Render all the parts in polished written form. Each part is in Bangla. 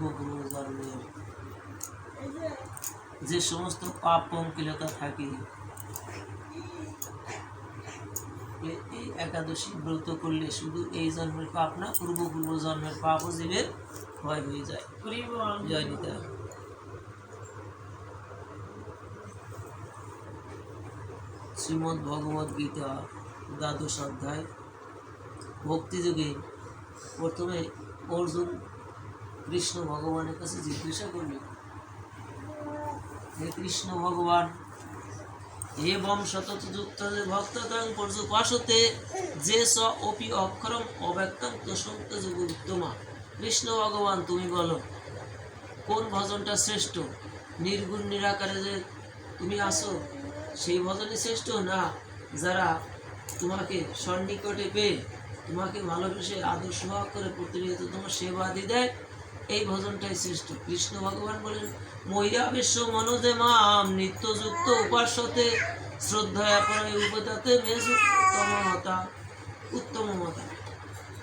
পূর্বপূর্ব জন্মের যে সমস্ত পাপ পঙ্কিলতা থাকে, এই একাদশী ব্রত করলে শুধু এই জন্মের পাপ না, পূর্বপূর্ব জন্মের পাপও জীবের ক্ষয় হয়ে যায়। জয় নিতা। শ্রীমদ্ ভগবদ গীতা দ্বাদশ অধ্যায় ভক্তিযোগে প্রথমে অর্জুন কৃষ্ণ ভগবানের কাছে জিজ্ঞাসা করল, হে কৃষ্ণ ভগবান, হে বংশতযুক্ত ভক্তং পর্যুপাসতে যে স অপি অক্ষরম অব্যক্তং তসন্ত যোগ উত্তমা। কৃষ্ণ ভগবান, তুমি বলো কোন ভজনটা শ্রেষ্ঠ? নির্গুণ নিরাকারে যে তুমি আসো সেই ভজনই শ্রেষ্ঠ, না যারা তোমাকে সন্নিকটে পেয়ে তোমাকে ভালোবেসে আদর সোহাগ করে প্রতিনিয়ত তোমার সেবা আদি দেয়, এই ভজনটাই শ্রেষ্ঠ? কৃষ্ণ ভগবান বলেন, ময়্যা বিশ্ব মনোজে মাম নিত্যযুক্ত উপাস্যতে শ্রদ্ধায়া পরে উপদাতে মেজুত্তমতা উত্তমতা।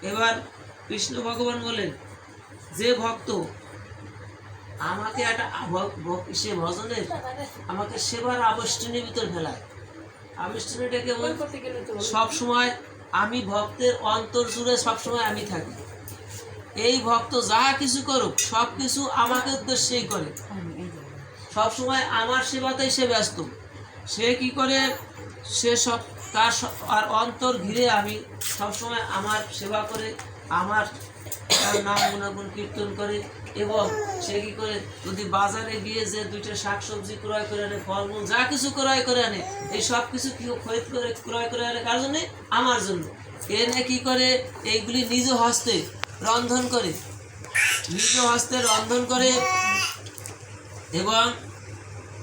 এবার কৃষ্ণ ভগবান বলেন, যে ভক্ত আমাকে একটা সে ভজনের আমাকে সেবার আবেষ্টনীর ভিতর ফেলায়, আবেষ্টনীটাকে সবসময় আমি ভক্তের অন্তর জুড়ে সবসময় আমি থাকি। এই ভক্ত যা কিছু করুক সব কিছু আমাকে উদ্দেশ্যেই করে, সবসময় আমার সেবাতেই সে ব্যস্ত। সে কি করে? সে সব তার আর অন্তর ঘিরে আমি সবসময় আমার সেবা করে, আমার নাম গুণাগুণ কীর্তন করে। এবং সে কি করে? যদি বাজারে গিয়ে যে দুইটা শাকসবজি ক্রয় করে আনে, ফলমূল যা কিছু ক্রয় করে আনে, এই সব কিছু কি খরিদ করে ক্রয় করে আনে কার জন্যে? আমার জন্য। এনে কি করে? এইগুলি নিজ হস্তে রন্ধন করে, নিজ হস্তে রন্ধন করে এবং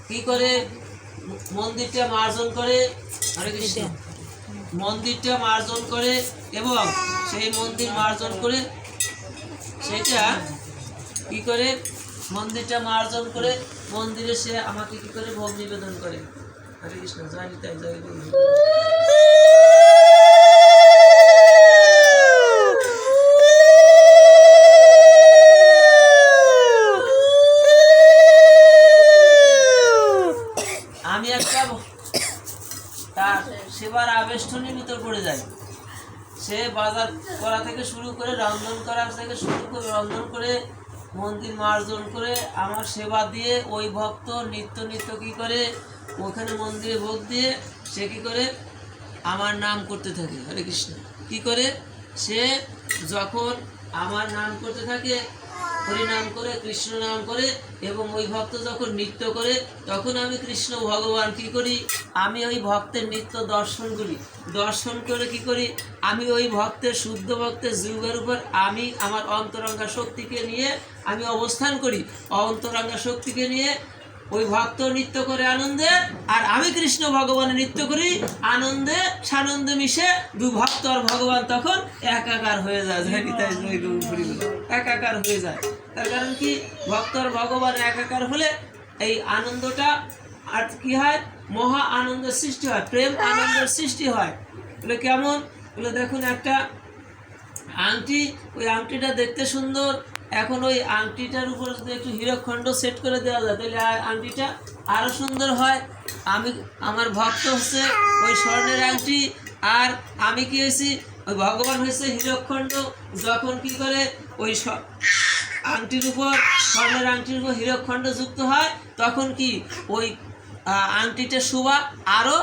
কি করে? মন্দিরটা মার্জন করে। হরে কৃষ্ণ। মন্দিরটা মার্জন করে এবং সেই মন্দির মার্জন করে সেটা কি করে? মন্দিরটা মার্জন করে মন্দিরে সে আমাকে কি করে? ভোগ নিবেদন করে। হরে কৃষ্ণ। জয় নিতাই, জয় গুরু। আমি একটা তার সেবার আবেষ্টনীর ভিতর পড়ে যাই। সে বাজার করা থেকে শুরু করে, রন্ধন করা থেকে শুরু করে, রন্ধন করে মন্দির মার্জন করে আমার সেবা দিয়ে ওই ভক্ত নিত্য নিত্য কি করে? ওখানে মন্দিরে ভোগ দিয়ে সে কি করে? আমার নাম করতে থাকে। হরে কৃষ্ণ। কি করে? সে যখন আমার নাম করতে থাকে, হরিনাম করে, কৃষ্ণ নাম করে, এবং ওই ভক্ত যখন নৃত্য করে, তখন আমি কৃষ্ণ ভগবান কি করি? আমি ওই ভক্তের নিত্য দর্শন করি। দর্শন করে কি করি? আমি ওই ভক্তের, শুদ্ধ ভক্তের জীবের উপর আমি আমার অন্তরঙ্গা শক্তিকে নিয়ে আমি অবস্থান করি। অন্তরঙ্গা শক্তিকে নিয়ে ওই ভক্ত নৃত্য করে আনন্দে, আর আমি কৃষ্ণ ভগবানের নৃত্য করি আনন্দে। সানন্দে মিশে দু ভক্ত আর ভগবান তখন একাকার হয়ে যায়। একাকার হয়ে যায়। তার কারণ কি? ভক্ত আর ভগবান একাকার হলে এই আনন্দটা আর কি হয়? মহা আনন্দের সৃষ্টি হয়, প্রেম আনন্দের সৃষ্টি হয়। বলে কেমন? বলে দেখুন একটা আংটি, ওই আংটিটা দেখতে সুন্দর। এখন ওই আংটিটার উপর যদি একটু হীরকখণ্ড সেট করে দেওয়া যায় তাহলে আংটিটা আরও সুন্দর হয়। আমি, আমার ভক্ত হচ্ছে ওই স্বর্ণের আংটি, আর আমি কি হয়েছি? ওই ভগবান হয়েছে হীরকখণ্ড। যখন কি করে ওই আংটির উপর, স্বর্ণের আংটির উপর হীরকখণ্ড যুক্ত হয়, তখন কি ওই আংটিটা শোভা আরও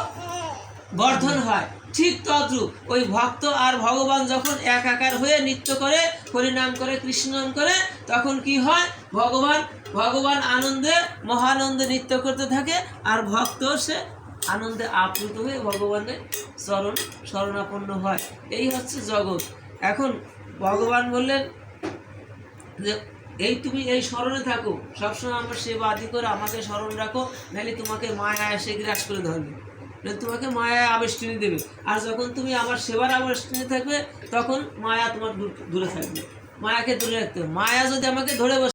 বর্ধন হয়। ঠিক তদ্রূপ ওই ভক্ত আর ভগবান যখন একাকার হয়ে নৃত্য করে, হরিনাম করে, কৃষ্ণ নাম করে, তখন কি হয়? ভগবান আনন্দে, মহানন্দে নৃত্য করতে থাকে, আর ভক্ত সে আনন্দে আপ্লুত হয়ে ভগবানের শরণাপন্ন হয়। এই হচ্ছে জগৎ। এখন ভগবান বললেন যে এই তুমি এই স্মরণে থাকো, সবসময় আমার সেবা আদি করে আমাকে স্মরণ রাখো, নাহলে তোমাকে মায়া এসে গ্রাস করে ধরবে, তোমাকে মায়া আবেষ্টনী দেবে। আর যখন তুমি আমার সেবার আবেষ্টনী থাকবে তখন মায়া তোমার দূরে থাকবে। মায়াকে দূরে রাখতে হবে। মায়া যদি আমাকে ধরে বসে